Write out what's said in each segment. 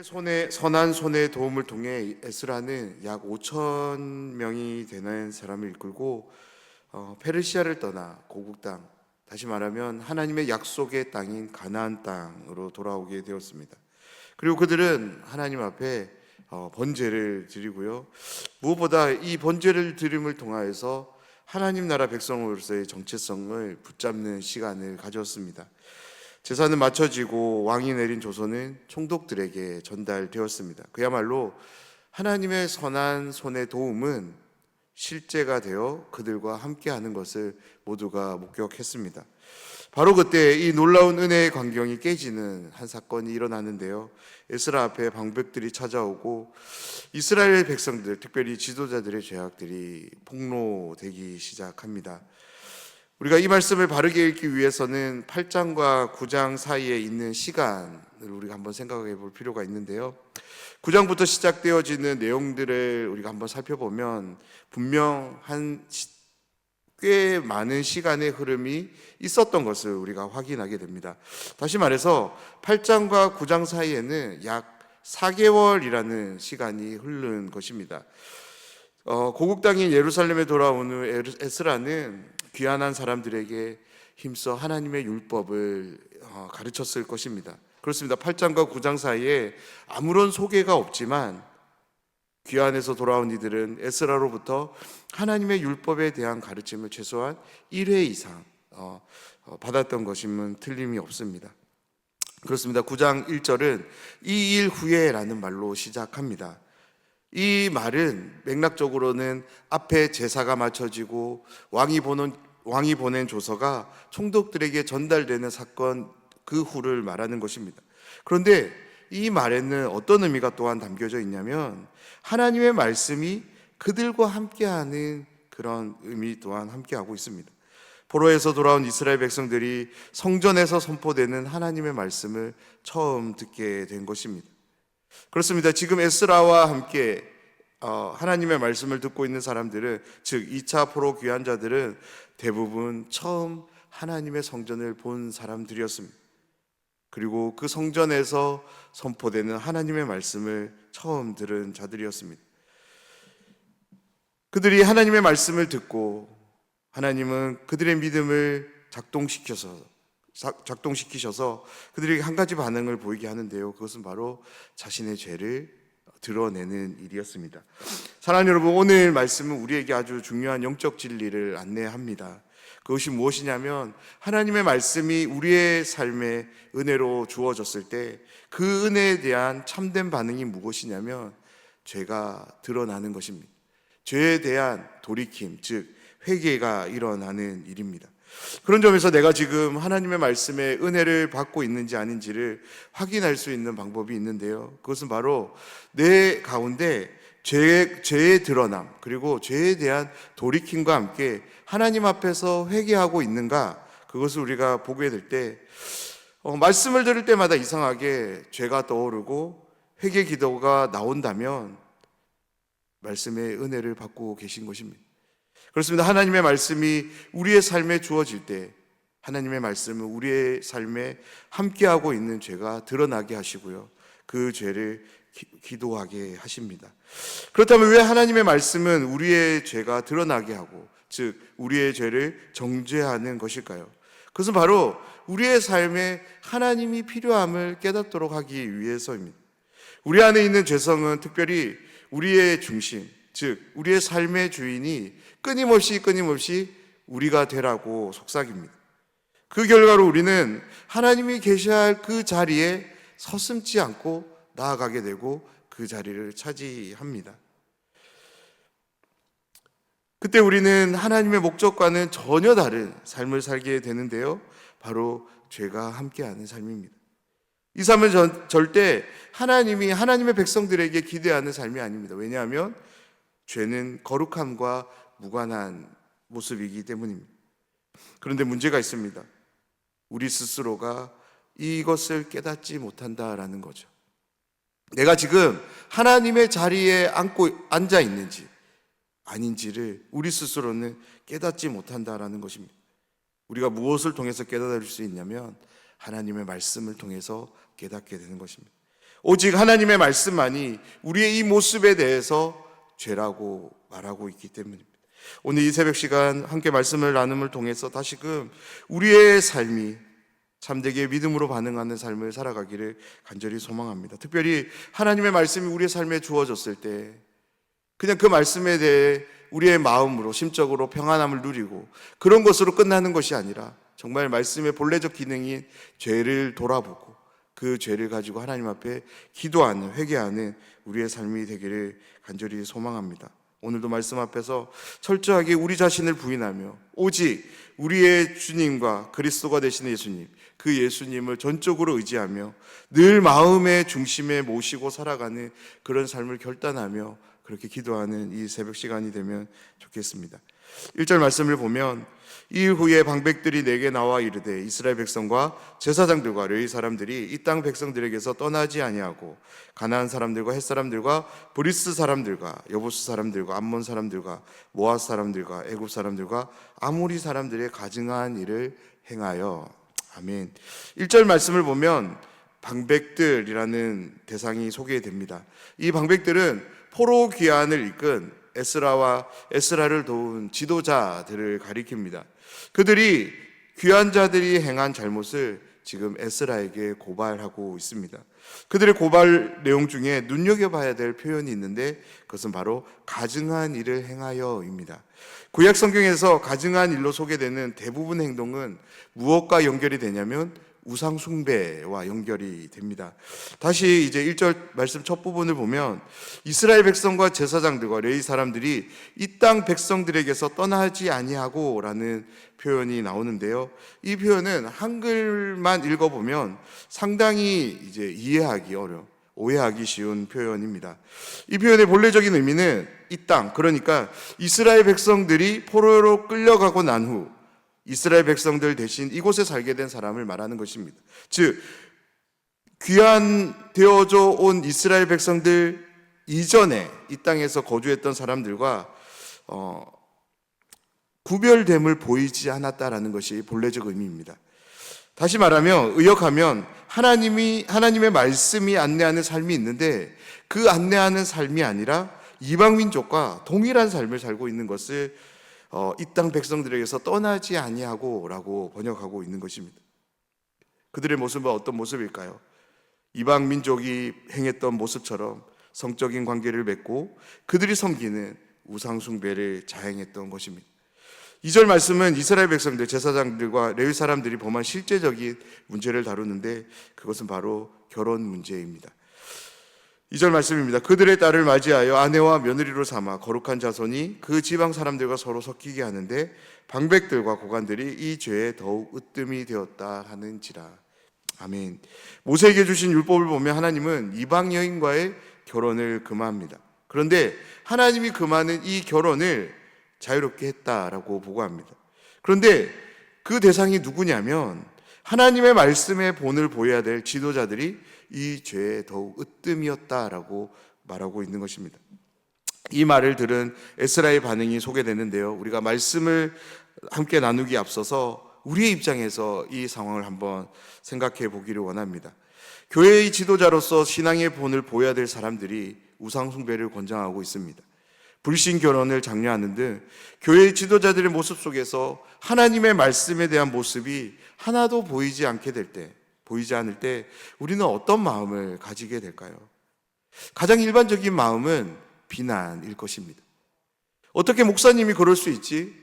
선한 손의 도움을 통해 에스라는 약 5천 명이 되는 사람을 이끌고 페르시아를 떠나 고국 땅, 다시 말하면 하나님의 약속의 땅인 가나안 땅으로 돌아오게 되었습니다. 그리고 그들은 하나님 앞에 번제를 드리고요. 무엇보다 이 번제를 드림을 통하여서 하나님 나라 백성으로서의 정체성을 붙잡는 시간을 가졌습니다. 제사는 마쳐지고 왕이 내린 조서는 총독들에게 전달되었습니다. 그야말로 하나님의 선한 손의 도움은 실제가 되어 그들과 함께하는 것을 모두가 목격했습니다. 바로 그때 이 놀라운 은혜의 광경이 깨지는 한 사건이 일어나는데요. 에스라 앞에 방백들이 찾아오고 이스라엘 백성들, 특별히 지도자들의 죄악들이 폭로되기 시작합니다. 우리가 이 말씀을 바르게 읽기 위해서는 8장과 9장 사이에 있는 시간을 우리가 한번 생각해 볼 필요가 있는데요. 9장부터 시작되어지는 내용들을 우리가 한번 살펴보면 분명 꽤 많은 시간의 흐름이 있었던 것을 우리가 확인하게 됩니다. 다시 말해서 8장과 9장 사이에는 약 4개월이라는 시간이 흐른 것입니다. 고국 땅인 예루살렘에 돌아온 후 에스라는 귀환한 사람들에게 힘써 하나님의 율법을 가르쳤을 것입니다. 그렇습니다. 8장과 9장 사이에 아무런 소개가 없지만 귀환해서 돌아온 이들은 에스라로부터 하나님의 율법에 대한 가르침을 최소한 1회 이상 받았던 것임은 틀림이 없습니다. 그렇습니다. 9장 1절은 이 일 후에라는 말로 시작합니다. 이 말은 맥락적으로는 앞에 제사가 마쳐지고 왕이 보낸 조서가 총독들에게 전달되는 사건 그 후를 말하는 것입니다. 그런데 이 말에는 어떤 의미가 또한 담겨져 있냐면 하나님의 말씀이 그들과 함께하는 그런 의미 또한 함께하고 있습니다. 포로에서 돌아온 이스라엘 백성들이 성전에서 선포되는 하나님의 말씀을 처음 듣게 된 것입니다. 그렇습니다. 지금 에스라와 함께 하나님의 말씀을 듣고 있는 사람들은, 즉 2차 포로 귀환자들은 대부분 처음 하나님의 성전을 본 사람들이었습니다. 그리고 그 성전에서 선포되는 하나님의 말씀을 처음 들은 자들이었습니다. 그들이 하나님의 말씀을 듣고 하나님은 그들의 믿음을 작동시키셔서 그들에게 한 가지 반응을 보이게 하는데요. 그것은 바로 자신의 죄를 드러내는 일이었습니다. 사랑하는 여러분, 오늘 말씀은 우리에게 아주 중요한 영적 진리를 안내합니다. 그것이 무엇이냐면 하나님의 말씀이 우리의 삶에 은혜로 주어졌을 때 그 은혜에 대한 참된 반응이 무엇이냐면 죄가 드러나는 것입니다. 죄에 대한 돌이킴, 즉 회개가 일어나는 일입니다. 그런 점에서 내가 지금 하나님의 말씀에 은혜를 받고 있는지 아닌지를 확인할 수 있는 방법이 있는데요. 그것은 바로 내 가운데 죄의 드러남, 그리고 죄에 대한 돌이킴과 함께 하나님 앞에서 회개하고 있는가, 그것을 우리가 보게 될 때 말씀을 들을 때마다 이상하게 죄가 떠오르고 회개 기도가 나온다면 말씀의 은혜를 받고 계신 것입니다. 그렇습니다. 하나님의 말씀이 우리의 삶에 주어질 때 하나님의 말씀은 우리의 삶에 함께하고 있는 죄가 드러나게 하시고요, 그 죄를 기도하게 하십니다. 그렇다면 왜 하나님의 말씀은 우리의 죄가 드러나게 하고, 즉 우리의 죄를 정죄하는 것일까요? 그것은 바로 우리의 삶에 하나님이 필요함을 깨닫도록 하기 위해서입니다. 우리 안에 있는 죄성은 특별히 우리의 중심, 즉 우리의 삶의 주인이 끊임없이 우리가 되라고 속삭입니다. 그 결과로 우리는 하나님이 계셔야 할 그 자리에 서슴지 않고 나아가게 되고 그 자리를 차지합니다. 그때 우리는 하나님의 목적과는 전혀 다른 삶을 살게 되는데요, 바로 죄가 함께하는 삶입니다. 이 삶은 절대 하나님이 하나님의 백성들에게 기대하는 삶이 아닙니다. 왜냐하면 죄는 거룩함과 무관한 모습이기 때문입니다. 그런데 문제가 있습니다. 우리 스스로가 이것을 깨닫지 못한다라는 거죠. 내가 지금 하나님의 자리에 앉아 있는지 아닌지를 우리 스스로는 깨닫지 못한다라는 것입니다. 우리가 무엇을 통해서 깨달을 수 있냐면 하나님의 말씀을 통해서 깨닫게 되는 것입니다. 오직 하나님의 말씀만이 우리의 이 모습에 대해서 죄라고 말하고 있기 때문입니다. 오늘 이 새벽 시간 함께 말씀을 나눔을 통해서 다시금 우리의 삶이 참되게 믿음으로 반응하는 삶을 살아가기를 간절히 소망합니다. 특별히 하나님의 말씀이 우리의 삶에 주어졌을 때 그냥 그 말씀에 대해 우리의 마음으로 심적으로 평안함을 누리고 그런 것으로 끝나는 것이 아니라 정말 말씀의 본래적 기능인 죄를 돌아보고 그 죄를 가지고 하나님 앞에 기도하는, 회개하는 우리의 삶이 되기를 간절히 소망합니다. 오늘도 말씀 앞에서 철저하게 우리 자신을 부인하며 오직 우리의 주님과 그리스도가 되시는 예수님, 그 예수님을 전적으로 의지하며 늘 마음의 중심에 모시고 살아가는 그런 삶을 결단하며 그렇게 기도하는 이 새벽 시간이 되면 좋겠습니다. 1절 말씀을 보면 이후에 방백들이 내게 나와 이르되 이스라엘 백성과 제사장들과 레위 사람들이 이 땅 백성들에게서 떠나지 아니하고 가나안 사람들과 헷 사람들과 브리스 사람들과 여부스 사람들과 암몬 사람들과 모압 사람들과 애굽 사람들과 아모리 사람들의 가증한 일을 행하여. 아멘. 1절 말씀을 보면 방백들이라는 대상이 소개됩니다. 이 방백들은 포로 귀환을 이끈 에스라를 도운 지도자들을 가리킵니다. 그들이 귀환자들이 행한 잘못을 지금 에스라에게 고발하고 있습니다. 그들의 고발 내용 중에 눈여겨봐야 될 표현이 있는데 그것은 바로 가증한 일을 행하여입니다. 구약 성경에서 가증한 일로 소개되는 대부분 행동은 무엇과 연결이 되냐면 우상 숭배와 연결이 됩니다. 다시 이제 1절 말씀 첫 부분을 보면 이스라엘 백성과 제사장들과 레위 사람들이 이 땅 백성들에게서 떠나지 아니하고 라는 표현이 나오는데요. 이 표현은 한글만 읽어보면 상당히 이제 이해하기 어려워, 오해하기 쉬운 표현입니다. 이 표현의 본래적인 의미는 이 땅, 그러니까 이스라엘 백성들이 포로로 끌려가고 난 후 이스라엘 백성들 대신 이곳에 살게 된 사람을 말하는 것입니다. 즉 귀환되어져 온 이스라엘 백성들 이전에 이 땅에서 거주했던 사람들과 구별됨을 보이지 않았다라는 것이 본래적 의미입니다. 다시 말하면 의역하면 하나님의 말씀이 안내하는 삶이 있는데 그 안내하는 삶이 아니라 이방 민족과 동일한 삶을 살고 있는 것을 이 땅 백성들에게서 떠나지 아니하고 라고 번역하고 있는 것입니다. 그들의 모습은 어떤 모습일까요? 이방 민족이 행했던 모습처럼 성적인 관계를 맺고 그들이 섬기는 우상 숭배를 자행했던 것입니다. 2절 말씀은 이스라엘 백성들, 제사장들과 레위 사람들이 범한 실제적인 문제를 다루는데 그것은 바로 결혼 문제입니다. 2절 말씀입니다. 그들의 딸을 맞이하여 아내와 며느리로 삼아 거룩한 자손이 그 지방 사람들과 서로 섞이게 하는데 방백들과 고관들이 이 죄에 더욱 으뜸이 되었다 하는지라. 아멘. 모세에게 주신 율법을 보면 하나님은 이방 여인과의 결혼을 금하합니다. 그런데 하나님이 금하는 이 결혼을 자유롭게 했다라고 보고합니다. 그런데 그 대상이 누구냐면 하나님의 말씀의 본을 보여야 될 지도자들이 이 죄에 더욱 으뜸이었다라고 말하고 있는 것입니다. 이 말을 들은 에스라의 반응이 소개되는데요. 우리가 말씀을 함께 나누기 앞서서 우리의 입장에서 이 상황을 한번 생각해 보기를 원합니다. 교회의 지도자로서 신앙의 본을 보여야 될 사람들이 우상 숭배를 권장하고 있습니다. 불신 결혼을 장려하는 등 교회의 지도자들의 모습 속에서 하나님의 말씀에 대한 모습이 하나도 보이지 않을 때 우리는 어떤 마음을 가지게 될까요? 가장 일반적인 마음은 비난일 것입니다. 어떻게 목사님이 그럴 수 있지?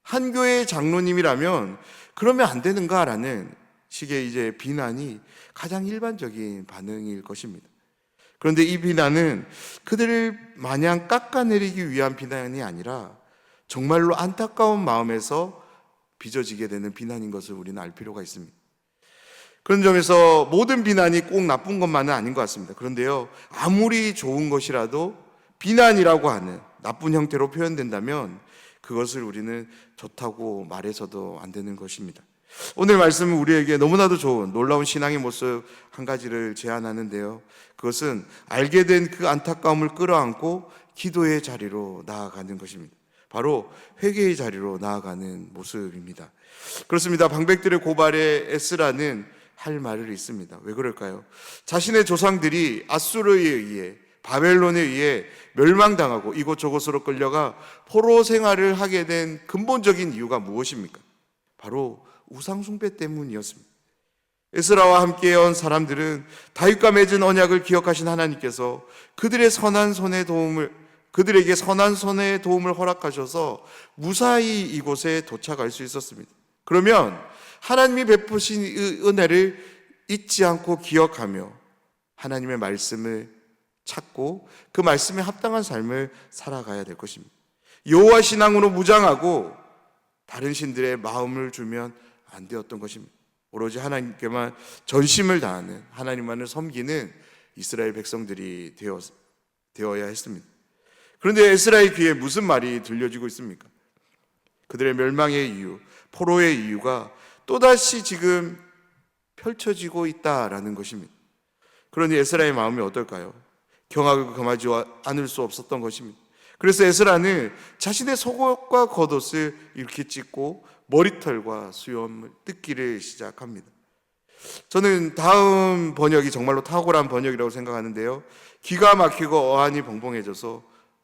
한 교회의 장로님이라면 그러면 안 되는가라는 식의 이제 비난이 가장 일반적인 반응일 것입니다. 그런데 이 비난은 그들을 마냥 깎아내리기 위한 비난이 아니라 정말로 안타까운 마음에서 빚어지게 되는 비난인 것을 우리는 알 필요가 있습니다. 그런 점에서 모든 비난이 꼭 나쁜 것만은 아닌 것 같습니다. 그런데요, 아무리 좋은 것이라도 비난이라고 하는 나쁜 형태로 표현된다면 그것을 우리는 좋다고 말해서도 안 되는 것입니다. 오늘 말씀은 우리에게 너무나도 좋은 놀라운 신앙의 모습 한 가지를 제안하는데요. 그것은 알게 된 그 안타까움을 끌어안고 기도의 자리로 나아가는 것입니다. 바로 회개의 자리로 나아가는 모습입니다. 그렇습니다. 방백들의 고발에 에스라는 할 말을 있습니다. 왜 그럴까요? 자신의 조상들이 아수르에 의해, 바벨론에 의해 멸망당하고 이곳저곳으로 끌려가 포로 생활을 하게 된 근본적인 이유가 무엇입니까? 바로 우상숭배 때문이었습니다. 에스라와 함께 온 사람들은 다윗과 맺은 언약을 기억하신 하나님께서 그들에게 선한 손의 도움을 허락하셔서 무사히 이곳에 도착할 수 있었습니다. 그러면 하나님이 베푸신 은혜를 잊지 않고 기억하며 하나님의 말씀을 찾고 그 말씀에 합당한 삶을 살아가야 될 것입니다. 여호와 신앙으로 무장하고 다른 신들의 마음을 주면 안 되었던 것입니다. 오로지 하나님께만 전심을 다하는, 하나님만을 섬기는 이스라엘 백성들이 되어야 했습니다. 그런데 에스라의 귀에 무슨 말이 들려지고 있습니까? 그들의 멸망의 이유, 포로의 이유가 또다시 지금 펼쳐지고 있다라는 것입니다. 그러니 에스라의 마음이 어떨까요? 경악을 금하지 않을 수 없었던 것입니다. 그래서 에스라는 자신의 속옷과 겉옷을 이렇게 찢고 머리털과 수염을 뜯기를 시작합니다. 저는 다음 번역이 정말로 탁월한 번역이라고 생각하는데요. 기가 막히고 어안이 벙벙해져서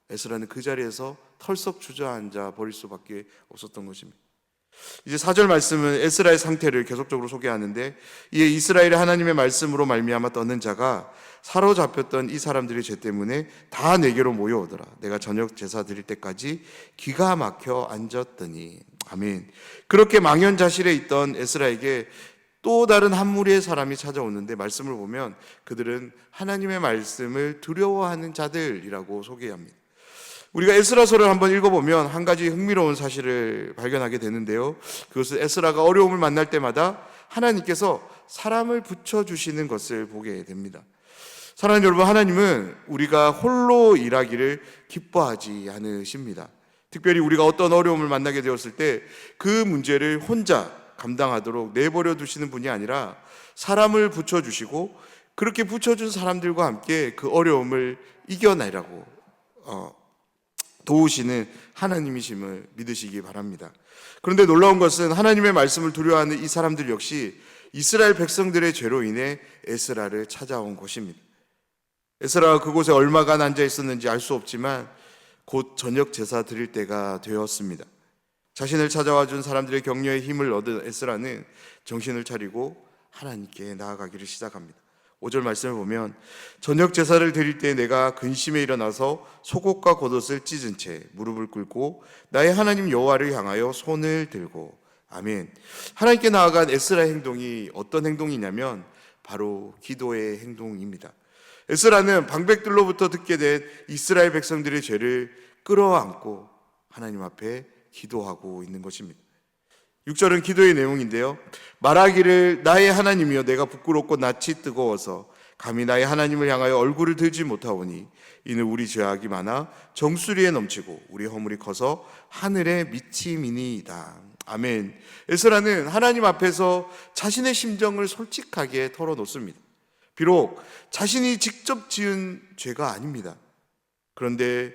에스라는 그 자리에서 털썩 주저앉아 버릴 수밖에 없었던 것입니다. 이제 4절 말씀은 에스라의 상태를 계속적으로 소개하는데, 이에 이스라엘의 하나님의 말씀으로 말미암아 떠는 자가 사로잡혔던 이 사람들의 죄 때문에 다 내게로 모여오더라. 내가 저녁 제사 드릴 때까지 기가 막혀 앉았더니. 아멘. 그렇게 망연자실에 있던 에스라에게 또 다른 한 무리의 사람이 찾아오는데, 말씀을 보면 그들은 하나님의 말씀을 두려워하는 자들이라고 소개합니다. 우리가 에스라서를 한번 읽어보면 한 가지 흥미로운 사실을 발견하게 되는데요. 그것은 에스라가 어려움을 만날 때마다 하나님께서 사람을 붙여주시는 것을 보게 됩니다. 사랑하는 여러분, 하나님은 우리가 홀로 일하기를 기뻐하지 않으십니다. 특별히 우리가 어떤 어려움을 만나게 되었을 때 그 문제를 혼자 감당하도록 내버려 두시는 분이 아니라 사람을 붙여주시고, 그렇게 붙여준 사람들과 함께 그 어려움을 이겨내라고 도우시는 하나님이심을 믿으시기 바랍니다. 그런데 놀라운 것은 하나님의 말씀을 두려워하는 이 사람들 역시 이스라엘 백성들의 죄로 인해 에스라를 찾아온 것입니다. 에스라가 그곳에 얼마간 앉아 있었는지 알 수 없지만 곧 저녁 제사 드릴 때가 되었습니다. 자신을 찾아와 준 사람들의 격려에 힘을 얻은 에스라는 정신을 차리고 하나님께 나아가기를 시작합니다. 5절 말씀을 보면, 저녁 제사를 드릴 때 내가 근심에 일어나서 속옷과 겉옷을 찢은 채 무릎을 꿇고 나의 하나님 여호와를 향하여 손을 들고. 아멘. 하나님께 나아간 에스라의 행동이 어떤 행동이냐면 바로 기도의 행동입니다. 에스라는 방백들로부터 듣게 된 이스라엘 백성들의 죄를 끌어안고 하나님 앞에 기도하고 있는 것입니다. 6절은 기도의 내용인데요. 말하기를 나의 하나님이여 내가 부끄럽고 낯이 뜨거워서 감히 나의 하나님을 향하여 얼굴을 들지 못하오니 이는 우리 죄악이 많아 정수리에 넘치고 우리 허물이 커서 하늘에 미치미니이다. 아멘. 에스라는 하나님 앞에서 자신의 심정을 솔직하게 털어놓습니다. 비록 자신이 직접 지은 죄가 아닙니다. 그런데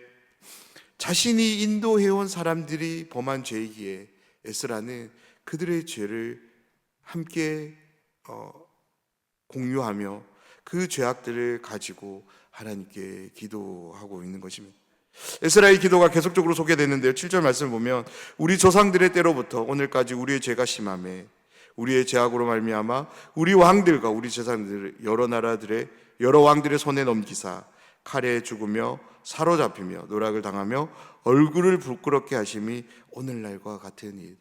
자신이 인도해온 사람들이 범한 죄이기에 에스라는 그들의 죄를 함께 공유하며 그 죄악들을 가지고 하나님께 기도하고 있는 것입니다. 에스라의 기도가 계속적으로 소개되는데요. 7절 말씀을 보면, 우리 조상들의 때로부터 오늘까지 우리의 죄가 심하매 우리의 죄악으로 말미암아 우리 왕들과 우리 제사장들을 여러 왕들의 손에 넘기사 칼에 죽으며 사로잡히며 노락을 당하며 얼굴을 부끄럽게 하심이 오늘날과 같으니.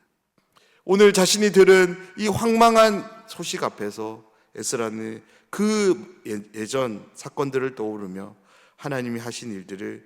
오늘 자신이 들은 이 황망한 소식 앞에서 에스라는 그 예전 사건들을 떠오르며 하나님이 하신 일들을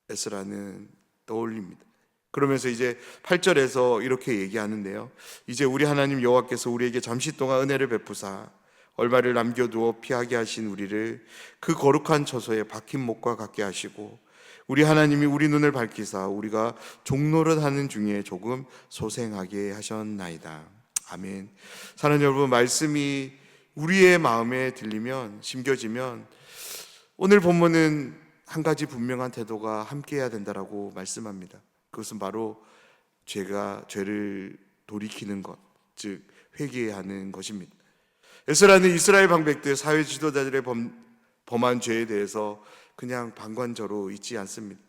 에스라는 떠올립니다. 그러면서 이제 8절에서 이렇게 얘기하는데요. 이제 우리 하나님 여호와께서 우리에게 잠시 동안 은혜를 베푸사 얼마를 남겨두어 피하게 하신 우리를 그 거룩한 처소에 박힌 목과 같게 하시고, 우리 하나님이 우리 눈을 밝히사 우리가 종노릇하는 중에 조금 소생하게 하셨나이다. 아멘. 사랑하는 여러분, 말씀이 우리의 마음에 들리면, 심겨지면 오늘 본문은 한 가지 분명한 태도가 함께해야 된다라고 말씀합니다. 그것은 바로 죄를 돌이키는 것, 즉 회개하는 것입니다. 에스라는 이스라엘 방백들 사회 지도자들의 범한 죄에 대해서 그냥 방관저로 있지 않습니다.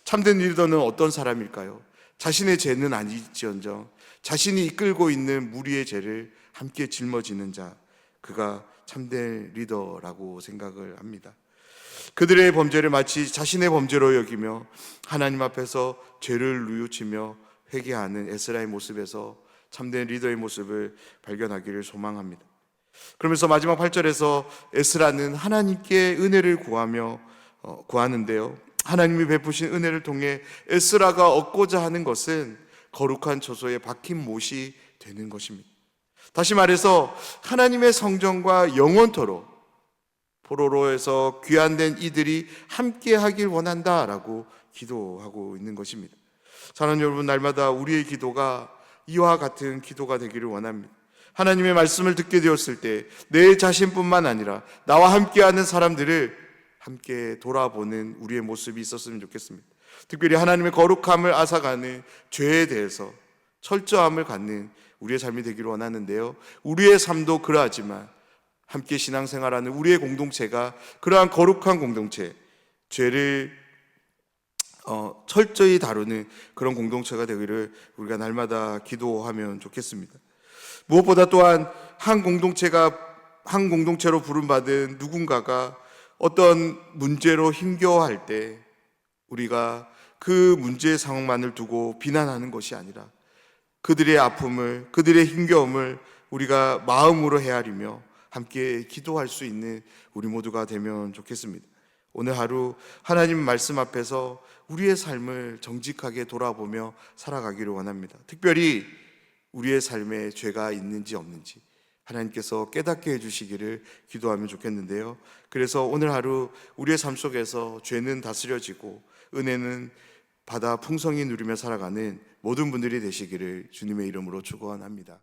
참된 리더는 어떤 사람일까요? 자신의 죄는 아니지언정 자신이 이끌고 있는 무리의 죄를 함께 짊어지는 자, 그가 참된 리더라고 생각을 합니다. 그들의 범죄를 마치 자신의 범죄로 여기며 하나님 앞에서 죄를 뉘우치며 회개하는 에스라의 모습에서 참된 리더의 모습을 발견하기를 소망합니다. 그러면서 마지막 8절에서 에스라는 하나님께 은혜를 구하는데요. 하나님이 베푸신 은혜를 통해 에스라가 얻고자 하는 것은 거룩한 처소에 박힌 못이 되는 것입니다. 다시 말해서 하나님의 성전과 영원토록 포로로에서 귀환된 이들이 함께 하길 원한다라고 기도하고 있는 것입니다. 사랑하는 여러분, 날마다 우리의 기도가 이와 같은 기도가 되기를 원합니다. 하나님의 말씀을 듣게 되었을 때 내 자신뿐만 아니라 나와 함께하는 사람들을 함께 돌아보는 우리의 모습이 있었으면 좋겠습니다. 특별히 하나님의 거룩함을 앗아가는 죄에 대해서 철저함을 갖는 우리의 삶이 되기를 원하는데요. 우리의 삶도 그러하지만 함께 신앙생활하는 우리의 공동체가 그러한 거룩한 공동체, 죄를 철저히 다루는 그런 공동체가 되기를 우리가 날마다 기도하면 좋겠습니다. 무엇보다 또한 한 공동체로 부름받은 누군가가 어떤 문제로 힘겨워할 때 우리가 그 문제 상황만을 두고 비난하는 것이 아니라 그들의 아픔을, 그들의 힘겨움을 우리가 마음으로 헤아리며 함께 기도할 수 있는 우리 모두가 되면 좋겠습니다. 오늘 하루 하나님 말씀 앞에서 우리의 삶을 정직하게 돌아보며 살아가기를 원합니다. 특별히 우리의 삶에 죄가 있는지 없는지 하나님께서 깨닫게 해주시기를 기도하면 좋겠는데요. 그래서 오늘 하루 우리의 삶 속에서 죄는 다스려지고 은혜는 받아 풍성히 누리며 살아가는 모든 분들이 되시기를 주님의 이름으로 축원합니다.